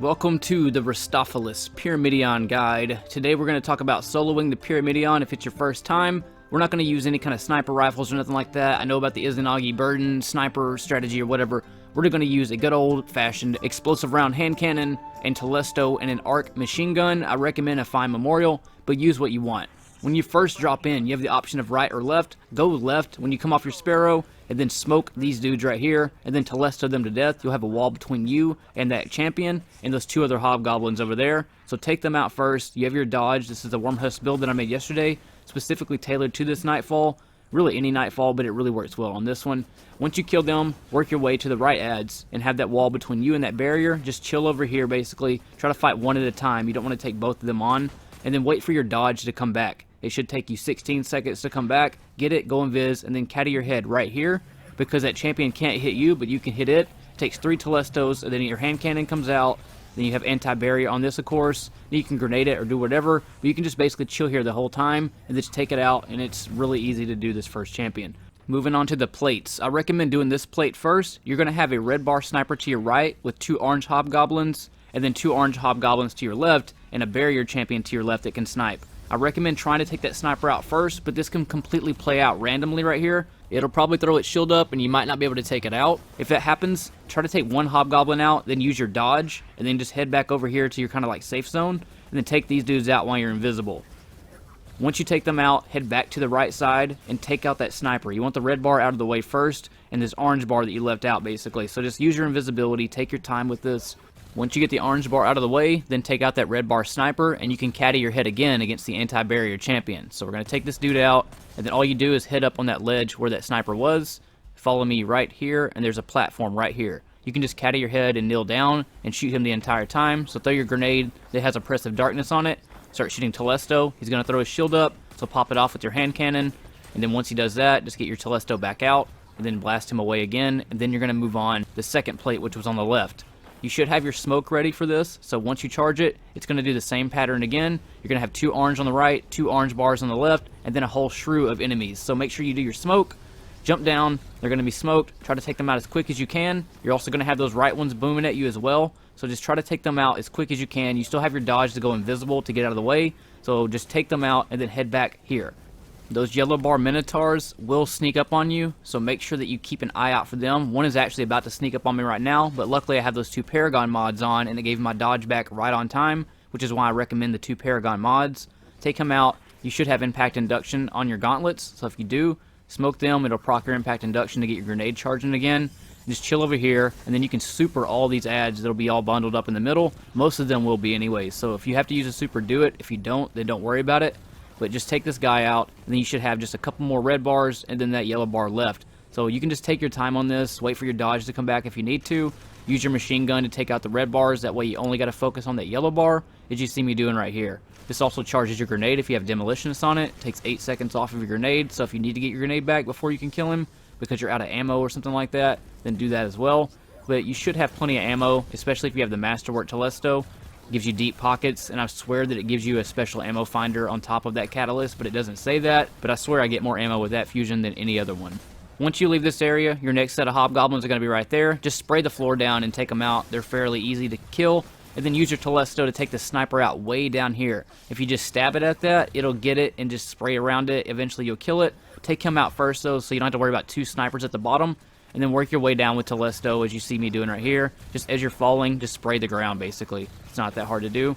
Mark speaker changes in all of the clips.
Speaker 1: Welcome to the Ristophilus Pyramidion guide. Today we're going to talk about soloing the Pyramidion if it's your first time. We're not going to use any kind of sniper rifles or nothing like that. I know about the Izanagi Burden sniper strategy or whatever. We're going to use a good old-fashioned explosive round hand cannon and Telesto and an arc machine gun. I recommend a fine memorial, but use what you want. When you first drop in, you have the option of right or left. Go left when you come off your Sparrow, and then smoke these dudes right here, and then Telesto them to death. You'll have a wall between you and that champion, and those two other hobgoblins over there. So take them out first. You have your dodge. This is the wormhusk build that I made yesterday, specifically tailored to this nightfall. Really any nightfall, but it really works well on this one. Once you kill them, work your way to the right adds, and have that wall between you and that barrier. Just chill over here, basically. Try to fight one at a time. You don't want to take both of them on, and then wait for your dodge to come back. It should take you 16 seconds to come back, get it, go invis, and then caddy your head right here, because that champion can't hit you, but you can hit it. It takes 3 Telestos, and then your hand cannon comes out. Then you have anti-barrier on this, of course. Then you can grenade it or do whatever, but you can just basically chill here the whole time, and just take it out, and it's really easy to do this first champion. Moving on to the plates. I recommend doing this plate first. You're going to have a red bar sniper to your right with 2 orange hobgoblins, and then 2 orange hobgoblins to your left, and a barrier champion to your left that can snipe. I recommend trying to take that sniper out first, but this can completely play out randomly right here. It'll probably throw its shield up, and you might not be able to take it out. If that happens, try to take one hobgoblin out, then use your dodge, and then just head back over here to your kind of like safe zone, and then take these dudes out while you're invisible. Once you take them out, head back to the right side, and take out that sniper. You want the red bar out of the way first, and this orange bar that you left out, basically. So just use your invisibility, take your time with this. Once you get the orange bar out of the way, then take out that red bar sniper, and you can caddy your head again against the anti-barrier champion. So we're going to take this dude out, and then all you do is head up on that ledge where that sniper was. Follow me right here, and there's a platform right here. You can just caddy your head and kneel down and shoot him the entire time. So throw your grenade that has oppressive darkness on it. Start shooting Telesto. He's going to throw his shield up, so pop it off with your hand cannon. And then once he does that, just get your Telesto back out, and then blast him away again. And then you're going to move on the second plate, which was on the left. You should have your smoke ready for this, so once you charge it, it's going to do the same pattern again. You're going to have 2 orange on the right, 2 orange bars on the left, and then a whole shrew of enemies. So make sure you do your smoke, jump down, they're going to be smoked, try to take them out as quick as you can. You're also going to have those right ones booming at you as well, so just try to take them out as quick as you can. You still have your dodge to go invisible to get out of the way, so just take them out and then head back here. Those yellow bar minotaurs will sneak up on you, so make sure that you keep an eye out for them. One is actually about to sneak up on me right now, but luckily I have those 2 Paragon mods on, and it gave my dodge back right on time, which is why I recommend the 2 Paragon mods. Take them out. You should have impact induction on your gauntlets, so if you do, smoke them. It'll proc your impact induction to get your grenade charging again. Just chill over here, and then you can super all these adds. That'll be all bundled up in the middle. Most of them will be anyways, so if you have to use a super, do it. If you don't, then don't worry about it. But just take this guy out, and then you should have just a couple more red bars and then that yellow bar left. So you can just take your time on this, wait for your dodge to come back if you need to. Use your machine gun to take out the red bars, that way you only got to focus on that yellow bar, as you see me doing right here. This also charges your grenade if you have demolitionists on it. It takes 8 seconds off of your grenade, so if you need to get your grenade back before you can kill him, because you're out of ammo or something like that, then do that as well. But you should have plenty of ammo, especially if you have the Masterwork Telesto. Gives you deep pockets, and I swear that it gives you a special ammo finder on top of that catalyst, but it doesn't say that. But I swear I get more ammo with that fusion than any other one. Once you leave this area, your next set of hobgoblins are going to be right there. Just spray the floor down and take them out. They're fairly easy to kill. And then use your Telesto to take the sniper out way down here. If you just stab it at that, it'll get it and just spray around it. Eventually you'll kill it. Take him out first though, so you don't have to worry about 2 snipers at the bottom. And then work your way down with Telesto as you see me doing right here. Just as you're falling, just spray the ground basically. It's not that hard to do.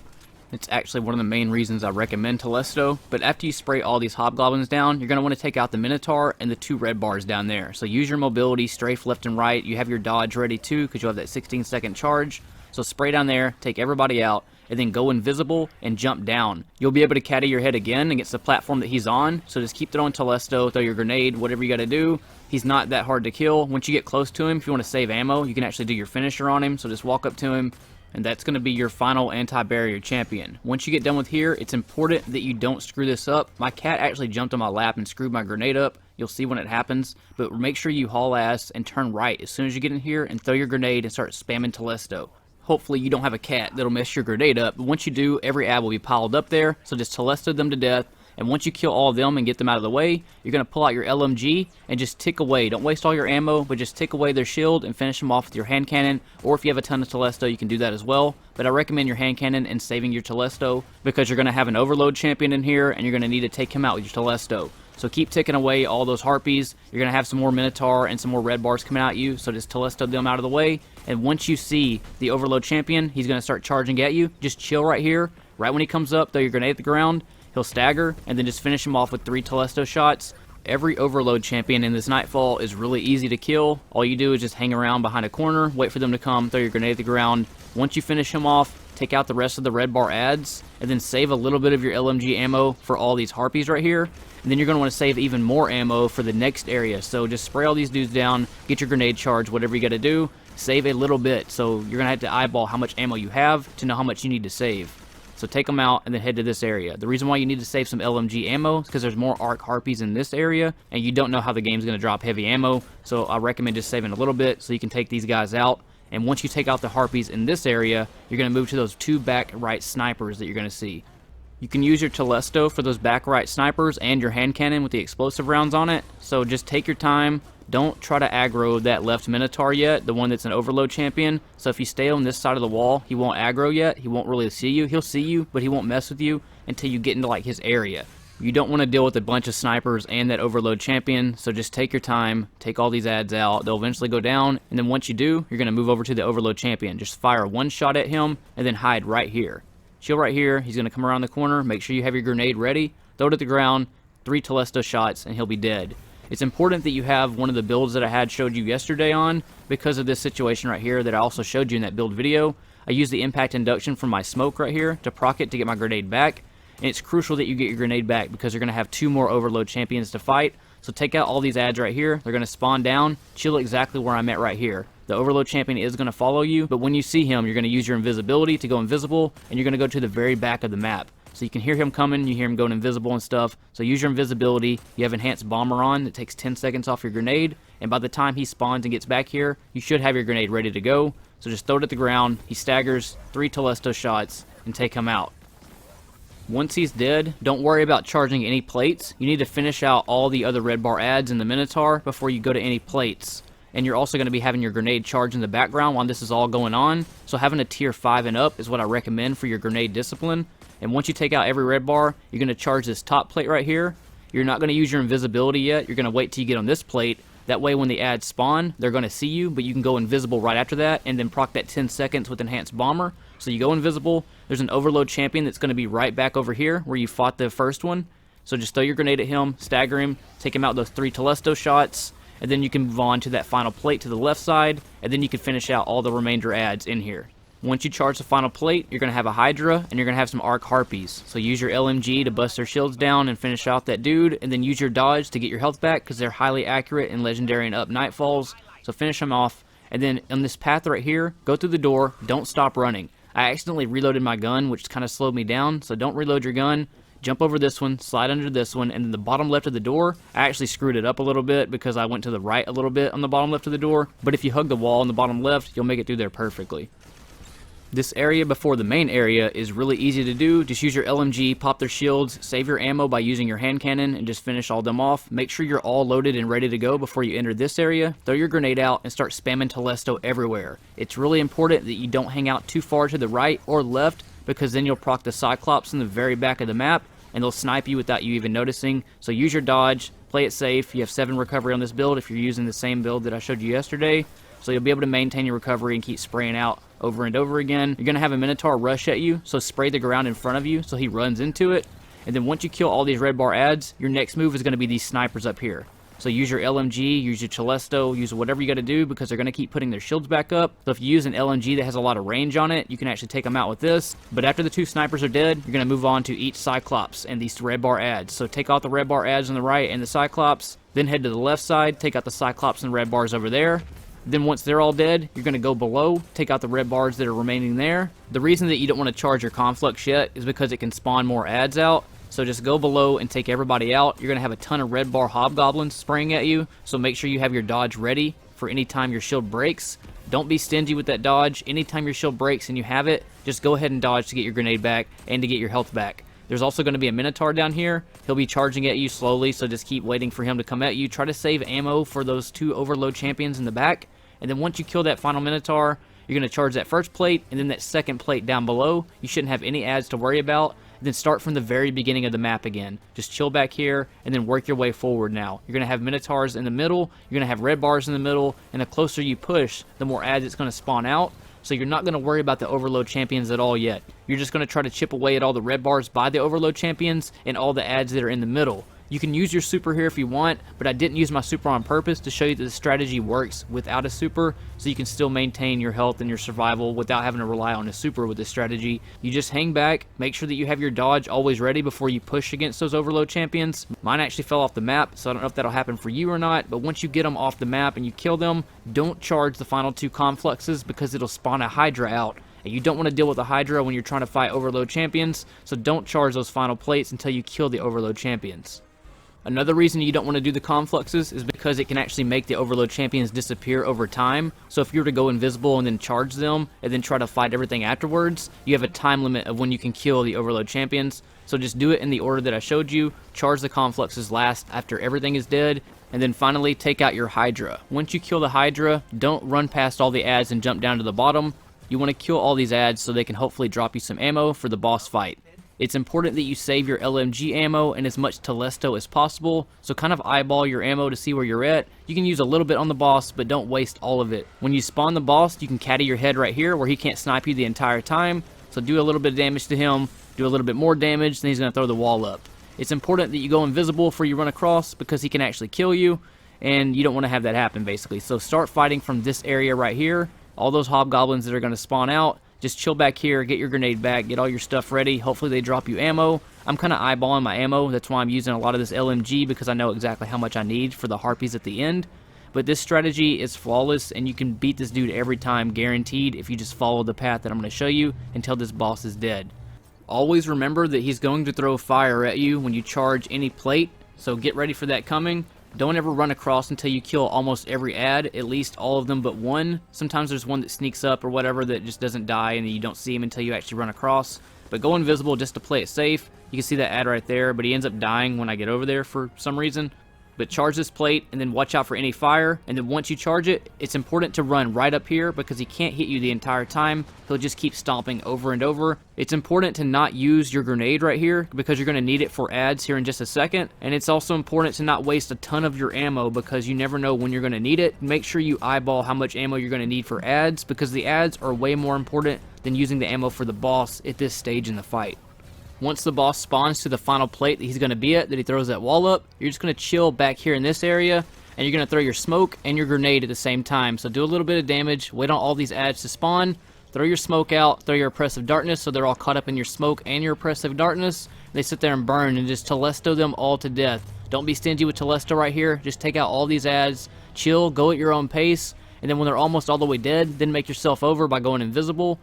Speaker 1: It's actually one of the main reasons I recommend Telesto. But after you spray all these hobgoblins down, you're going to want to take out the Minotaur and the 2 red bars down there. So use your mobility, strafe left and right. You have your dodge ready too, because you'll have that 16-second charge. So spray down there, take everybody out, and then go invisible and jump down. You'll be able to caddy your head again against the platform that he's on. So just keep throwing Telesto, throw your grenade, whatever you got to do. He's not that hard to kill. Once you get close to him, if you want to save ammo, you can actually do your finisher on him. So just walk up to him, and that's going to be your final anti-barrier champion. Once you get done with here, it's important that you don't screw this up. My cat actually jumped on my lap and screwed my grenade up. You'll see when it happens, but make sure you haul ass and turn right as soon as you get in here and throw your grenade and start spamming Telesto. Hopefully you don't have a cat that'll mess your grenade up, but once you do, every ad will be piled up there, so just Telesto them to death, And once you kill all of them and get them out of the way, you're going to pull out your LMG and just tick away. Don't waste all your ammo, but just tick away their shield and finish them off with your hand cannon. Or if you have a ton of Telesto, you can do that as well. But I recommend your hand cannon and saving your Telesto, because you're going to have an overload champion in here and you're going to need to take him out with your Telesto. So keep ticking away all those harpies. You're going to have some more Minotaur and some more red bars coming at you, so just Telesto them out of the way. And once you see the overload champion, he's going to start charging at you. Just chill right here. Right when he comes up, throw your grenade at the ground. He'll stagger, and then just finish him off with 3 Telesto shots. Every overload champion in this Nightfall is really easy to kill. All you do is just hang around behind a corner, wait for them to come, throw your grenade at the ground. Once you finish him off, take out the rest of the red bar adds, and then save a little bit of your LMG ammo for all these harpies right here. And then you're going to want to save even more ammo for the next area. So just spray all these dudes down, get your grenade charge, whatever you got to do. Save a little bit. So you're going to have to eyeball how much ammo you have to know how much you need to save. So take them out and then head to this area. The reason why you need to save some LMG ammo is because there's more arc harpies in this area, and you don't know how the game's going to drop heavy ammo. So I recommend just saving a little bit so you can take these guys out. And once you take out the harpies in this area, you're going to move to those 2 back right snipers that you're going to see. You can use your Telesto for those back right snipers and your hand cannon with the explosive rounds on it. So just take your time. Don't try to aggro that left Minotaur yet, the one that's an overload champion. So if you stay on this side of the wall, he won't aggro yet. He won't really see you. He'll see you, but he won't mess with you until you get into like his area. You don't want to deal with a bunch of snipers and that overload champion, so just take your time, take all these adds out. They'll eventually go down, and then once you do, you're going to move over to the overload champion. Just fire 1 shot at him, and then hide right here. Chill right here. He's going to come around the corner. Make sure you have your grenade ready. Throw it at the ground, 3 Telesto shots, and he'll be dead. It's important that you have one of the builds that I had showed you yesterday on, because of this situation right here that I also showed you in that build video. I used the impact induction from my smoke right here to proc it to get my grenade back. And it's crucial that you get your grenade back because you're going to have 2 more overload champions to fight. So take out all these adds right here. They're going to spawn down. Chill exactly where I'm at right here. The overload champion is going to follow you, but when you see him, you're going to use your invisibility to go invisible, and you're going to go to the very back of the map. So you can hear him coming, you hear him going invisible and stuff. So use your invisibility. You have enhanced bomber on that takes 10 seconds off your grenade, and by the time he spawns and gets back here, you should have your grenade ready to go. So just throw it at the ground. He staggers, 3 Telesto shots, and take him out. Once he's dead, don't worry about charging any plates. You need to finish out all the other red bar adds in the Minotaur before you go to any plates. And you're also going to be having your grenade charge in the background while this is all going on. So having a tier 5 and up is what I recommend for your grenade discipline. And once you take out every red bar, you're going to charge this top plate right here. You're not going to use your invisibility yet. You're going to wait till you get on this plate. That way when the adds spawn, they're going to see you, but you can go invisible right after that and then proc that 10 seconds with enhanced bomber. So you go invisible. There's an overload champion that's going to be right back over here where you fought the first one. So just throw your grenade at him, stagger him, take him out those 3 Telesto shots, and then you can move on to that final plate to the left side, and then you can finish out all the remainder adds in here. Once you charge the final plate, you're going to have a Hydra, and you're going to have some Arc Harpies. So use your LMG to bust their shields down and finish out that dude, and then use your dodge to get your health back, because they're highly accurate in Legendary and up Nightfalls. So finish them off, and then on this path right here, go through the door, don't stop running. I accidentally reloaded my gun, which kind of slowed me down, so don't reload your gun. Jump over this one, slide under this one, and then the bottom left of the door, I actually screwed it up a little bit because I went to the right a little bit on the bottom left of the door, but if you hug the wall on the bottom left, you'll make it through there perfectly. This area before the main area is really easy to do. Just use your LMG, pop their shields, save your ammo by using your hand cannon, and just finish all them off. Make sure you're all loaded and ready to go before you enter this area. Throw your grenade out and start spamming Telesto everywhere. It's really important that you don't hang out too far to the right or left, because then you'll proc the Cyclops in the very back of the map, and they'll snipe you without you even noticing. So use your dodge, play it safe. You have 7 recovery on this build if you're using the same build that I showed you yesterday. So you'll be able to maintain your recovery and keep spraying out over and over again. You're going to have a Minotaur rush at you, so spray the ground in front of you so he runs into it. And then once you kill all these red bar adds, your next move is going to be these snipers up here. So use your LMG, use your Telesto, use whatever you got to do, because they're going to keep putting their shields back up. So if you use an LMG that has a lot of range on it, you can actually take them out with this. But after the 2 snipers are dead, you're going to move on to each Cyclops and these red bar adds. So take out the red bar adds on the right and the Cyclops, then head to the left side, take out the Cyclops and red bars over there. Then once they're all dead, you're going to go below, take out the red bars that are remaining there. The reason that you don't want to charge your Conflux yet is because it can spawn more adds out. So just go below and take everybody out. You're going to have a ton of red bar hobgoblins spraying at you, so make sure you have your dodge ready for any time your shield breaks. Don't be stingy with that dodge. Anytime your shield breaks and you have it, just go ahead and dodge to get your grenade back and to get your health back. There's also going to be a Minotaur down here. He'll be charging at you slowly, so just keep waiting for him to come at you. Try to save ammo for those 2 overload champions in the back. And then once you kill that final Minotaur, you're going to charge that first plate and then that second plate down below. You shouldn't have any adds to worry about. And then start from the very beginning of the map again. Just chill back here and then work your way forward now. You're going to have Minotaurs in the middle. You're going to have red bars in the middle. And the closer you push, the more adds it's going to spawn out. So you're not going to worry about the overload champions at all yet. You're just going to try to chip away at all the red bars by the overload champions and all the adds that are in the middle. You can use your super here if you want, but I didn't use my super on purpose to show you that the strategy works without a super, so you can still maintain your health and your survival without having to rely on a super with this strategy. You just hang back, make sure that you have your dodge always ready before you push against those overload champions. Mine actually fell off the map, so I don't know if that'll happen for you or not, but once you get them off the map and you kill them, don't charge the final 2 confluxes because it'll spawn a Hydra out. And you don't want to deal with a Hydra when you're trying to fight overload champions, so don't charge those final plates until you kill the overload champions. Another reason you don't want to do the confluxes is because it can actually make the overload champions disappear over time. So if you were to go invisible and then charge them and then try to fight everything afterwards, you have a time limit of when you can kill the overload champions. So just do it in the order that I showed you. Charge the confluxes last after everything is dead, and then finally take out your Hydra. Once you kill the Hydra, don't run past all the adds and jump down to the bottom. You want to kill all these adds so they can hopefully drop you some ammo for the boss fight. It's important that you save your LMG ammo and as much Telesto as possible, so kind of eyeball your ammo to see where you're at. You can use a little bit on the boss, but don't waste all of it. When you spawn the boss, you can caddy your head right here where he can't snipe you the entire time, so do a little bit of damage to him, do a little bit more damage, then he's going to throw the wall up. It's important that you go invisible before you run across because he can actually kill you, and you don't want to have that happen basically. So start fighting from this area right here. All those hobgoblins that are going to spawn out, just chill back here, get your grenade back, get all your stuff ready. Hopefully they drop you ammo. I'm kind of eyeballing my ammo. That's why I'm using a lot of this LMG because I know exactly how much I need for the harpies at the end. But this strategy is flawless and you can beat this dude every time guaranteed if you just follow the path that I'm going to show you until this boss is dead. Always remember that he's going to throw fire at you when you charge any plate, so get ready for that coming. Don't ever run across until you kill almost every ad, at least all of them but one. Sometimes there's one that sneaks up or whatever that just doesn't die and you don't see him until you actually run across. But go invisible just to play it safe. You can see that ad right there, but he ends up dying when I get over there for some reason. But charge this plate and then watch out for any fire, and then once you charge it, it's important to run right up here because he can't hit you the entire time. He'll just keep stomping over and over. It's important to not use your grenade right here because you're going to need it for ads here in just a second, and it's also important to not waste a ton of your ammo because you never know when you're going to need it. Make sure you eyeball how much ammo you're going to need for ads because the ads are way more important than using the ammo for the boss at this stage in the fight. Once the boss spawns to the final plate that he's going to be at, that he throws that wall up, you're just going to chill back here in this area, and you're going to throw your smoke and your grenade at the same time. So do a little bit of damage, wait on all these ads to spawn, throw your smoke out, throw your oppressive darkness so they're all caught up in your smoke and your oppressive darkness. They sit there and burn and just Telesto them all to death. Don't be stingy with Telesto right here. Just take out all these ads, chill, go at your own pace, and then when they're almost all the way dead, then make yourself over by going invisible.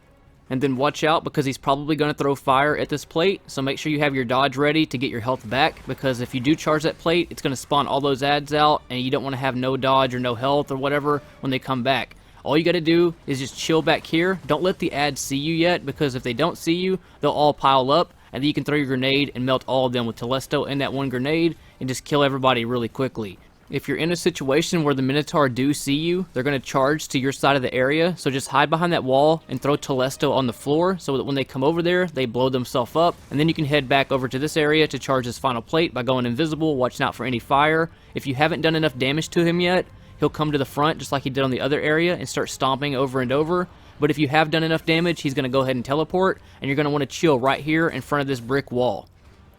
Speaker 1: And then watch out because he's probably going to throw fire at this plate, so make sure you have your dodge ready to get your health back because if you do charge that plate, it's going to spawn all those ads out and you don't want to have no dodge or no health or whatever when they come back. All you got to do is just chill back here. Don't let the ads see you yet because if they don't see you, they'll all pile up and then you can throw your grenade and melt all of them with Telesto and that one grenade and just kill everybody really quickly. If you're in a situation where the Minotaur do see you, they're going to charge to your side of the area, so just hide behind that wall and throw Telesto on the floor so that when they come over there, they blow themselves up, and then you can head back over to this area to charge his final plate by going invisible, watching out for any fire. If you haven't done enough damage to him yet, he'll come to the front just like he did on the other area and start stomping over and over. But if you have done enough damage, he's going to go ahead and teleport, and you're going to want to chill right here in front of this brick wall.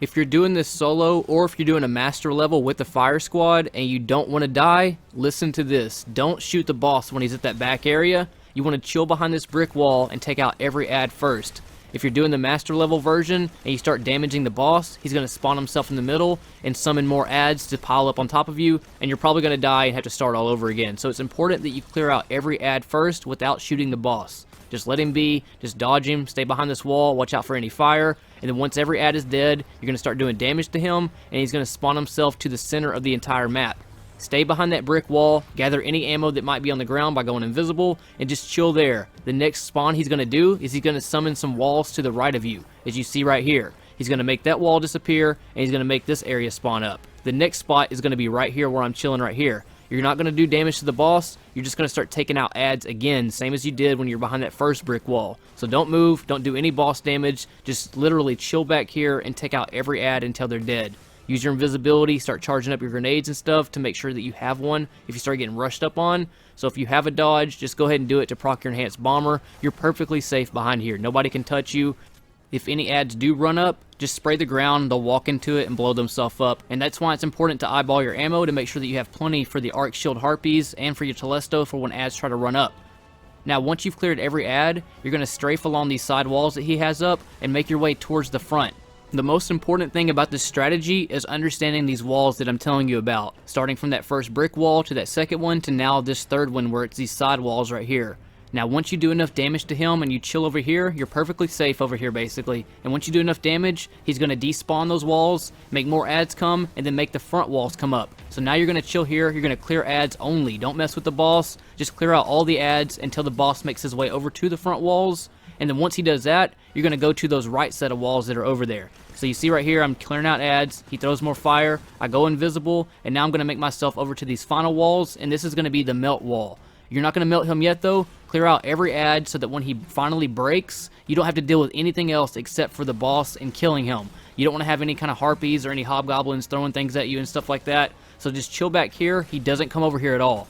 Speaker 1: If you're doing this solo or if you're doing a master level with the fire squad and you don't want to die, listen to this. Don't shoot the boss when he's at that back area. You want to chill behind this brick wall and take out every ad first. If you're doing the master level version and you start damaging the boss, he's going to spawn himself in the middle and summon more ads to pile up on top of you, and you're probably going to die and have to start all over again. So it's important that you clear out every ad first without shooting the boss. Just let him be, just dodge him, stay behind this wall, watch out for any fire, and then once every ad is dead, you're going to start doing damage to him, and he's going to spawn himself to the center of the entire map. Stay behind that brick wall, gather any ammo that might be on the ground by going invisible, and just chill there. The next spawn he's going to do is he's going to summon some walls to the right of you, as you see right here. He's going to make that wall disappear, and he's going to make this area spawn up. The next spot is going to be right here where I'm chilling right here. You're not going to do damage to the boss. You're just going to start taking out adds again, same as you did when you're behind that first brick wall. So don't move, don't do any boss damage. Just literally chill back here and take out every add until they're dead. Use your invisibility, start charging up your grenades and stuff to make sure that you have one if you start getting rushed up on. So if you have a dodge, just go ahead and do it to proc your enhanced bomber. You're perfectly safe behind here. Nobody can touch you. If any adds do run up, just spray the ground, they'll walk into it and blow themselves up. And that's why it's important to eyeball your ammo to make sure that you have plenty for the Arc Shield Harpies and for your Telesto for when adds try to run up. Now once you've cleared every add, you're going to strafe along these side walls that he has up and make your way towards the front. The most important thing about this strategy is understanding these walls that I'm telling you about, starting from that first brick wall to that second one to now this third one where it's these side walls right here. Now once you do enough damage to him and you chill over here, you're perfectly safe over here basically. And once you do enough damage, he's going to despawn those walls, make more adds come, and then make the front walls come up. So now you're going to chill here, you're going to clear adds only. Don't mess with the boss, just clear out all the adds until the boss makes his way over to the front walls. And then once he does that, you're going to go to those right set of walls that are over there. So you see right here, I'm clearing out adds, he throws more fire, I go invisible, and now I'm going to make myself over to these final walls, and this is going to be the melt wall. You're not going to melt him yet though. Clear out every add so that when he finally breaks, you don't have to deal with anything else except for the boss and killing him. You don't want to have any kind of harpies or any hobgoblins throwing things at you and stuff like that. So just chill back here. He doesn't come over here at all.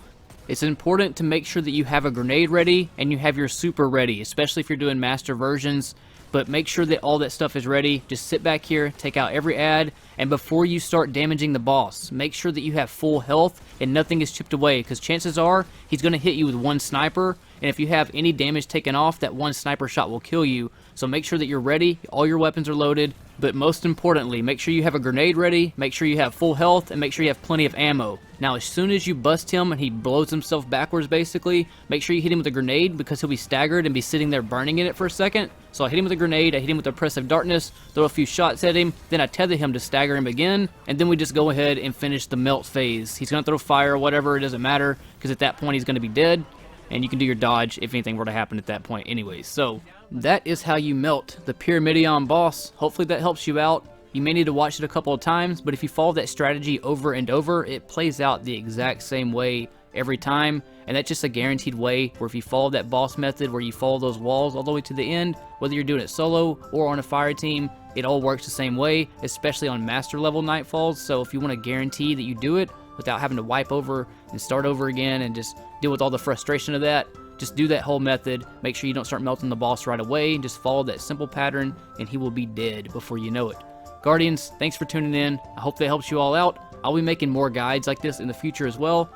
Speaker 1: It's important to make sure that you have a grenade ready and you have your super ready, especially if you're doing master versions. But make sure that all that stuff is ready. Just sit back here, take out every add, and before you start damaging the boss, make sure that you have full health and nothing is chipped away, because chances are he's going to hit you with one sniper, and if you have any damage taken off, that one sniper shot will kill you. So make sure that you're ready, all your weapons are loaded, but most importantly, make sure you have a grenade ready, make sure you have full health, and make sure you have plenty of ammo. Now, as soon as you bust him and he blows himself backwards basically, make sure you hit him with a grenade because he'll be staggered and be sitting there burning in it for a second. So I hit him with a grenade, I hit him with oppressive darkness, throw a few shots at him, then I tether him to stagger him again, and then we just go ahead and finish the melt phase. He's going to throw fire or whatever, it doesn't matter, because at that point he's going to be dead, and you can do your dodge if anything were to happen at that point anyways. So that is how you melt the Pyramidion boss. Hopefully that helps you out. You may need to watch it a couple of times, but if you follow that strategy over and over, it plays out the exact same way every time, and that's just a guaranteed way where if you follow that boss method where you follow those walls all the way to the end, whether you're doing it solo or on a fire team, it all works the same way, especially on master level nightfalls. So if you want to guarantee that you do it without having to wipe over and start over again and just deal with all the frustration of that, just do that whole method. Make sure you don't start melting the boss right away, and just follow that simple pattern and he will be dead before you know it. Guardians, thanks for tuning in. I hope that helps you all out. I'll be making more guides like this in the future as well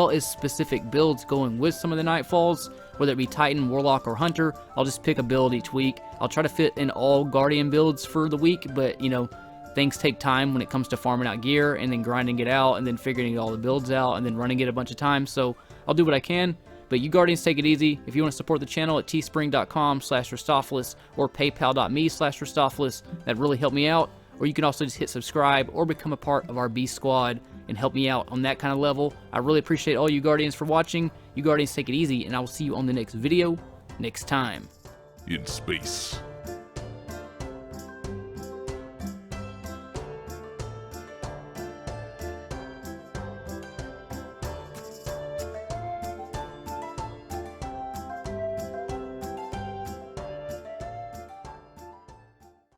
Speaker 1: as specific builds going with some of the nightfalls, whether it be Titan, Warlock, or Hunter. I'll just pick a build each week. I'll try to fit in all Guardian builds for the week, but you know, things take time when it comes to farming out gear and then grinding it out and then figuring all the builds out and then running it a bunch of times. So I'll do what I can. But you Guardians, take it easy. If you want to support the channel at teespring.com/Ristophilis or paypal.me/Ristophilis, that'd really help me out. Or you can also just hit subscribe or become a part of our B Squad and help me out on that kind of level. I really appreciate all you Guardians for watching. You Guardians, take it easy, and I will see you on the next video next time.
Speaker 2: In space.